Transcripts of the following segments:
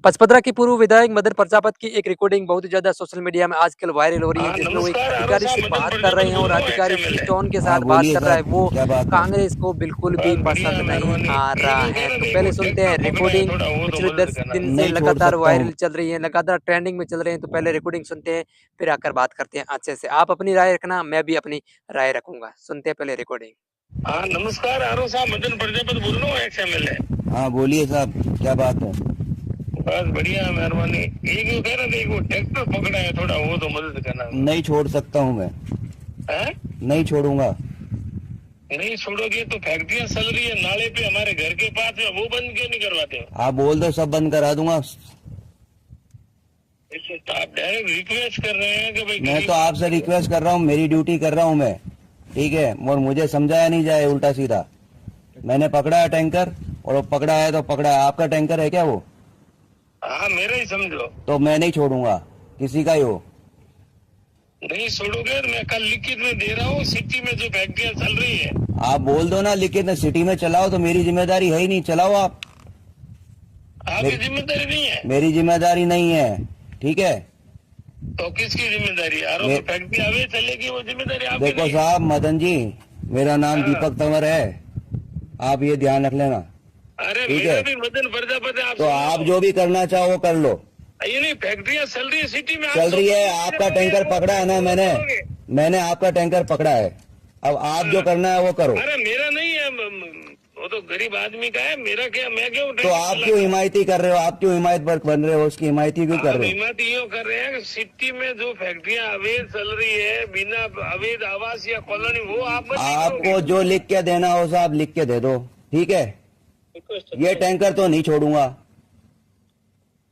पचपदरा की पूर्व विधायक मदन प्रजापत की एक रिकॉर्डिंग बहुत ही ज्यादा सोशल मीडिया में आजकल वायरल हो रही है, जिसमें वो एक नमस्कार आरो अधिकारी साहब, से मदन बात कर प्रजापत रहे हैं बोल और रहा हूँ, अधिकारी एक्स जिस एमएलए। टोन के हाँ साथ बात बोलिए कर रहा है साहब, वो क्या बात है? कांग्रेस को बिल्कुल भी बस बढ़िया, पसंद नहीं मेहरबानी। आ ये रहा क्यों कह है। रहे तो थे, पहले वो सुनते हैं ट्रैक्टर पकड़ा है रिकॉर्डिंग थोड़ा, वो तो पिछले मदद 10 करना। दिन से नहीं छोड़ लगातार सकता हूँ। वायरल चल रही है, लगातार ट्रेंडिंग में चल रहे हैं। तो पहले रिकॉर्डिंग सुनते हैं, फिर आकर बात करते हैं अच्छे से। आप अपनी राय रखना, मैं भी अपनी राय रखूंगा। सुनते हैं पहले रिकॉर्डिंग। हाँ नमस्कार आरो साहब, मदन प्रजापत बोल रहा हूँ, एक्स एमएलए। हाँ बोलिए साहब, क्या बात है? बस बढ़िया, मेहरबानी। ये क्यों कह रहे थे, वो ट्रैक्टर पकड़ा है थोड़ा, वो तो मदद करना। नहीं छोड़ सकता हूँ मैं, हैं? नहीं छोड़ूंगा। नहीं छोड़ोगे तो फैक्ट्रियां चल रही है नाले पे हमारे घर के पास में, वो बंद क्यों नहीं करवाते हो? आप बोल दो, सब बंद करा दूंगा। इससे तो आप डायरेक्ट रिक्वेस्ट कर रहे हैं कि भाई मैं गरीब तो आपसे रिक्वेस्ट कर रहा हूँ, मेरी ड्यूटी कर रहा हूँ मैं, ठीक है? और मुझे समझाया नहीं जाए उल्टा सीधा। मैंने पकड़ा है टैंकर, और वो पकड़ा है तो पकड़ा है। आपका टैंकर है क्या वो? हाँ मेरा ही समझो। तो मैं नहीं छोड़ूंगा, किसी का ही हो। नहीं छोड़ोगे तो मैं कल लिखित में दे रहा हूँ, सिटी में जो फैक्ट्रियां चल रही है। आप बोल दो ना, लिखित में सिटी में चलाओ, तो मेरी जिम्मेदारी है ही नहीं, चलाओ आप। आपकी जिम्मेदारी नहीं है मेरी जिम्मेदारी नहीं है, ठीक है? तो किसकी जिम्मेदारी है? आरोप फैक्ट्री आवे चलेगी, वो जिम्मेदारी आपकी देखो नहीं है। साहब, मदन जी, मेरा नाम हाँ। दीपक तंवर है, आप ये ध्यान रख लेना। अरे ठीक मेरा है। भी मदन प्रजापति है, आप तो आप जो भी करना चाहो वो कर लो। ये नहीं, फैक्ट्रियां चल रही है सिटी में, आप चल रही है, तो- आपका टैंकर पकड़ा है ना मैंने आपका टैंकर पकड़ा है। अब आप जो करना है वो करो। अरे मेरा नहीं है, वो तो गरीब आदमी का है, मेरा क्या, मैं क्यों तो आप क्यों हिमायती कर रहे हो? आप क्यों हिमायत बन रहे हो? उसकी हिमायती क्यों कर रहे हो? हिम्मत यूँ कर रहे हैं कि सिटी में जो फैक्ट्रियां अवैध चल रही है बिना अवैध आवास या कॉलोनी, वो आप बंद नहीं आपको करोगे? जो लिख के देना हो साहब लिख के दे दो, ठीक है? ये टैंकर तो नहीं छोड़ूंगा।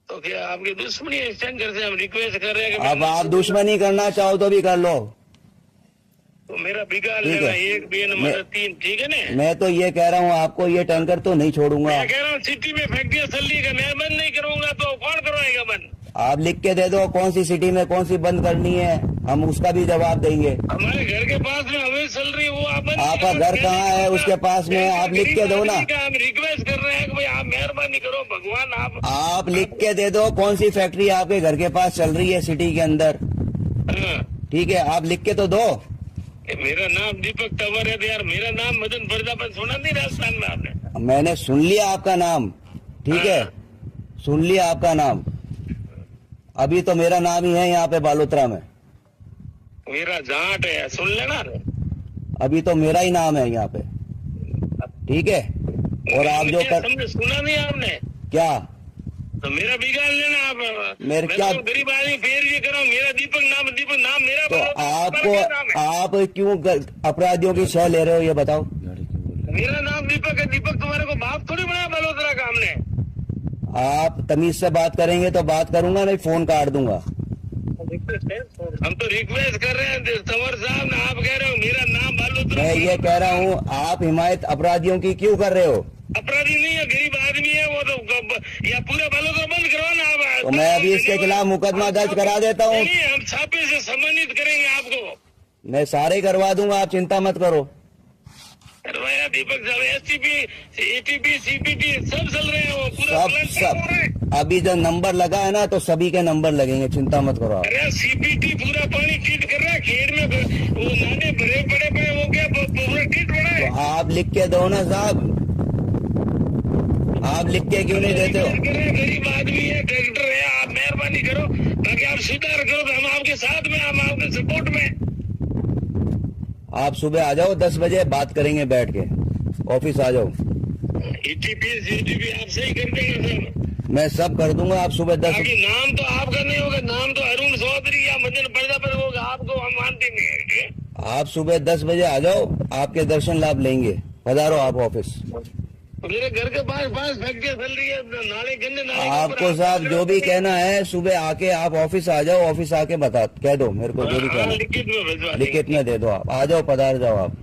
तो क्या आपकी दुश्मनी है? इस टैंकर से हम रिक्वेस्ट कर रहे हैं कि अब आप दुश्मनी करना चाहो तो भी कर लो। तो मेरा बिगाड़ ठीक लेना, है। एक बे नंबर 3, ठीक है ना? मैं तो ये कह रहा हूँ आपको, ये टैंकर तो नहीं छोड़ूंगा। मैं कह रहा हूँ सिटी में फैक्ट्रियां चल रही है, मैं बंद नहीं करूंगा तो कौन करवाएगा बंद? आप लिख के दे दो, कौन सी सिटी में कौन सी बंद करनी है, हम उसका भी जवाब देंगे। हमारे घर के पास में अवैध चल रही है, वो आप बंद आपका नहीं घर करोगे? कहाँ है उसके पास में? आप लिख के दो ना। हम रिक्वेस्ट कर रहे हैं कि भाई आप मेहरबानी करो, भगवान आप लिख के दे दो कौन सी फैक्ट्री आपके घर के पास चल रही है सिटी के अंदर, हाँ। ठीक है? आप लिख के तो दो। मेरा नाम दीपक तंवर है तो यार, मेरा नाम मदन प्रजापति सुना नहीं राजस्थान में आपने? मैंने सुन लिया आपका नाम, ठीक है? सुन लिया आपका नाम। अभी तो मेरा नाम ही है यहाँ पे बालोतरा में। मेरा जाट है, सुन लेना। अभी तो मेरा ही नाम है यहाँ पे, ठीक है? और आप जो कर, सुना नहीं आपने? क्या तो मेरा बिगाड़ लेना आप। मेरे मैं क्या, तो गरीब आदमी, फिर ये करो, मेरा दीपक नाम मेरा तो बोलो, आपको, क्या नाम है? आप क्यों अपराधियों की शह ले रहे हो ये बताओ? मेरा नाम दीपक है। दीपक तुम्हारे को बाप थोड़ी बनाया बलोतरा का हमने। आप तमीज से बात करेंगे तो बात करूंगा, नहीं फोन काट दूंगा। हम तो रिक्वेस्ट कर रहे हैं तंवर साहब ना, आप कह रहे हो मेरा नाम बलोतरा। मैं ये कह रहा हूँ, आप हिमायत अपराधियों की क्यों कर रहे हो? अपराधी नहीं है, गरीब आदमी है वो तो। या पूरा बलोतरा बंद करवाना आप। तो मैं अभी इसके खिलाफ मुकदमा दर्ज करा देता हूँ। नहीं, हम छापे से सम्मानित करेंगे आपको। मैं सारे करवा दूंगा, आप चिंता मत करो। करवाया दीपक साहब, एसटीपी, एटीपी, सीपीटी सब चल रहे हैं, वो पूरा सब प्लान चल रहा है। सब अभी जब नंबर लगा है ना, तो सभी के नंबर लगेंगे, चिंता मत करो आप। अरे सीपीटी पूरा पानी टीट कर रहा है, खेत में वो नाले भरे पड़े पड़े, वो क्या पूरा टीट पड़ा है। तो आप लिख के दो ना साहब, आप लिख के क्यों नहीं देते हो? गरीब आदमी है, ट्रैक्टर है, आप मेहरबानी करो, ताकि आप सुधार करो तो हम आपके साथ में, हम आपके सपोर्ट में। आप सुबह आ जाओ 10 बजे, बात करेंगे बैठ के, ऑफिस आ जाओ। एटीपी सीटीपी आप सही कर देंगे सर। मैं सब कर दूंगा, आप सुबह 10। बाकी नाम तो आपका नहीं होगा, नाम तो अरुण चौधरी या मदन प्रजापति होगा, आपको हम मानते नहीं है, ठीक है? आप सुबह 10 बजे आ जाओ, आपके दर्शन लाभ लेंगे। पधारो आप ऑफिस। मेरे घर के पास फैक्ट्रियां चल रही है, नाले गंदे नाले के ऊपर आपको आप साहब जो भी कहना है, सुबह आके आप ऑफिस आ जाओ, ऑफिस आके बता कह दो मेरे को जो भी कहना है। लिखित में भिजवा देंगे। लिखित में दे दो, आप आ जाओ, पधार जाओ आप।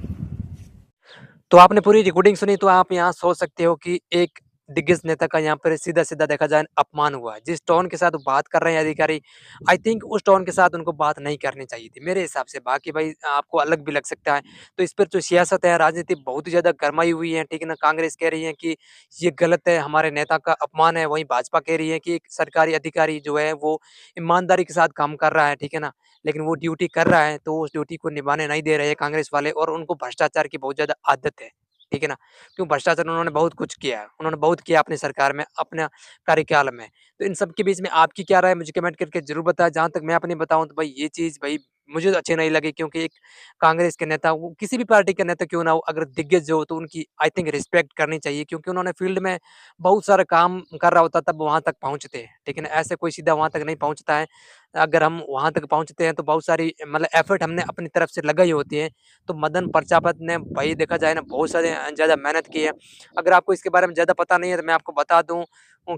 तो आपने पूरी रिकॉर्डिंग सुनी, तो आप यहाँ सोच सकते हो कि एक दिग्गज नेता का यहाँ पर सीधा-सीधा देखा जाए अपमान हुआ है। जिस टोन के साथ वो बात कर रहे हैं अधिकारी, आई थिंक उस टोन के साथ उनको बात नहीं करनी चाहिए थी, मेरे हिसाब से। बाकी भाई आपको अलग भी लग सकता है। तो इस पर जो सियासत है, राजनीति बहुत ही ज़्यादा गरमाई हुई है, ठीक है ना? कांग्रेस कह रही है कि ये गलत है, हमारे नेता का अपमान है, वहीं भाजपा कह रही है कि एक सरकारी अधिकारी जो है वो ईमानदारी के साथ काम कर रहा है, ठीक है ना? लेकिन वो ड्यूटी कर रहा है, तो उस ड्यूटी को निभाने नहीं दे रहे हैं कांग्रेस वाले और उनको भ्रष्टाचार की बहुत ज़्यादा आदत है, ठीक है ना? क्यों भ्रष्टाचार उन्होंने बहुत कुछ किया है, उन्होंने बहुत किया अपनी सरकार में, अपने कार्यकाल में। तो इन सब के बीच में आपकी क्या राय है मुझे कमेंट करके ज़रूर बताएँ। जहाँ तक मैं अपनी बताऊँ तो भाई ये चीज़ भाई मुझे तो अच्छी नहीं लगी क्योंकि एक कांग्रेस के नेता वो किसी भी पार्टी के नेता क्यों ना हो अगर दिग्गज हो तो उनकी आई थिंक रिस्पेक्ट करनी चाहिए क्योंकि उन्होंने फील्ड में बहुत सारा काम कर रहा होता तब वहाँ तक पहुँचते हैं, ठीक है ना? ऐसे कोई सीधा वहाँ तक नहीं पहुँचता है। अगर हम वहाँ तक पहुँचते हैं तो बहुत सारी मतलब एफर्ट हमने अपनी तरफ से लगाई होती है। तो मदन प्रजापत ने भाई देखा जाए ना बहुत सारे ज़्यादा मेहनत की है। अगर आपको इसके बारे में ज़्यादा पता नहीं है तो मैं आपको बता दूँ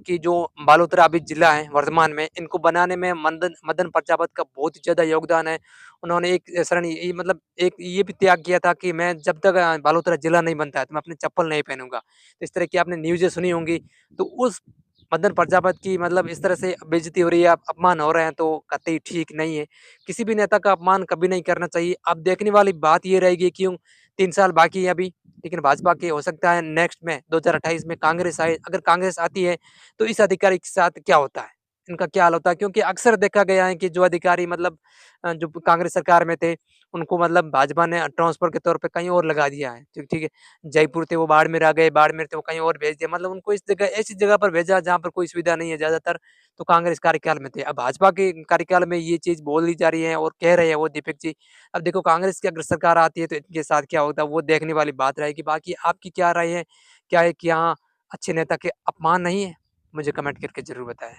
कि जो बालोतरा अभी जिला है वर्तमान में, इनको बनाने में मदन मदन प्रजापत का बहुत ही ज़्यादा योगदान है। उन्होंने एक शरण ये मतलब एक ये भी त्याग किया था कि मैं जब तक बालोतरा जिला नहीं बनता है तो मैं अपनी चप्पल नहीं पहनूँगा। तो इस तरह की आपने न्यूज़ें सुनी होंगी। तो उस मदन प्रजापत की मतलब इस तरह से बेइज़्ज़ती हो रही है, अपमान हो रहे हैं तो कतई ठीक नहीं है। किसी भी नेता का अपमान कभी नहीं करना चाहिए। अब देखने वाली बात ये रहेगी क्यों 3 साल बाकी है अभी, लेकिन भाजपा के हो सकता है नेक्स्ट में 2028 में कांग्रेस आए। अगर कांग्रेस आती है तो इस अधिकारी के साथ क्या होता है? इनका क्या हाल होता है? क्योंकि अक्सर देखा गया है कि जो अधिकारी मतलब जो कांग्रेस सरकार में थे, उनको मतलब भाजपा ने ट्रांसफर के तौर पे कहीं और लगा दिया है। ठीक है। जयपुर थे वो बाड़मेर आ गए, बाड़मेर थे वो कहीं और भेज दिया। मतलब उनको इस जगह ऐसी जगह पर भेजा जहाँ पर कोई सुविधा नहीं है ज़्यादातर, तो कांग्रेस कार्यकाल में थे। अब भाजपा के कार्यकाल में ये चीज़ बोली जा रही है और कह रहे हैं वो दीपक जी। अब देखो कांग्रेस की अगर सरकार आती है तो इनके साथ क्या होता है वो देखने वाली बात रहेगी। बाकी आपकी क्या राय है? क्या है कि हाँ, अच्छे नेता के अपमान नहीं है? मुझे कमेंट करके ज़रूर बताएँ।